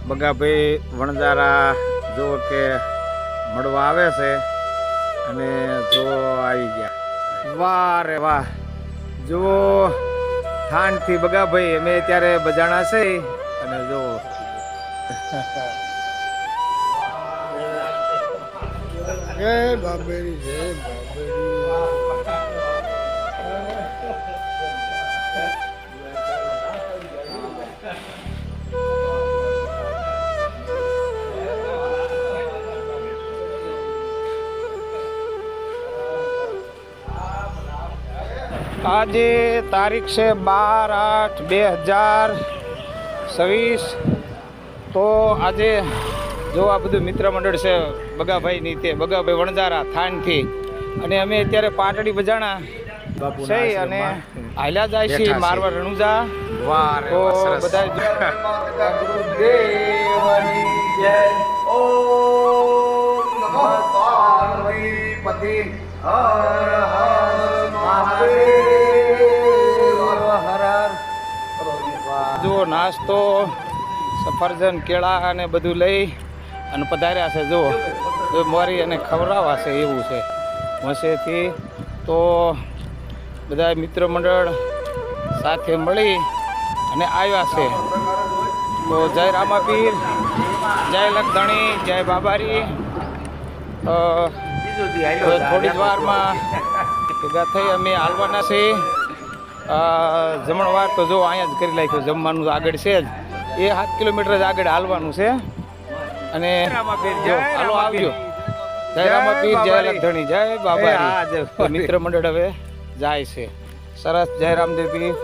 બગાભાઈ વણજારા જો કે મળવા આવે છે અને જો આવી ગયા. વાહ રે વાહ, જુઓ થાનથી બગાભાઈ અમે ત્યારે બજાણા છે અને જો જય બાબેરી, જય બાબેરી. આજે તારીખ છે 12/8/2026. તો આજે જો આ બધું મિત્ર મંડળ છે બગાભાઈની, તે બગાભાઈ વણજારા થાનથી, અને અમે અત્યારે પાટડી બજાણા છે અને હાલ્યા જાય છે મારવા રણુજા. તો બધા ગુરુદેવની જય. ઓમ નમઃ પાર્વતીપતિ હર હર મહાદેવ હર હર. જો નાસ્તો સફરજન કેળા અને બધું લઈ અને પધાર્યા છે. જો મોરી અને ખવડાવવા છે એવું છે મસેથી. તો બધા મિત્ર મંડળ સાથે મળી અને આવ્યા છે. તો જય રામાપીર, જય લખધણી, જય બાબારી. થોડી જ વારમાં ભેગા થઈ અમે હાલવાના છે. જમણવાર તો જો અહીંયા જ કરી નાખ્યું, જમવાનું આગળ છે જ, એ 7 કિલોમીટર જ આગળ હાલવાનું છે. અને જો હાલો આવજો. જય રામાપીર, જય લખધણી, જય બાબારી. મિત્ર મંડળ હવે જાય છે. સરસ. જય રામદેવ પીર.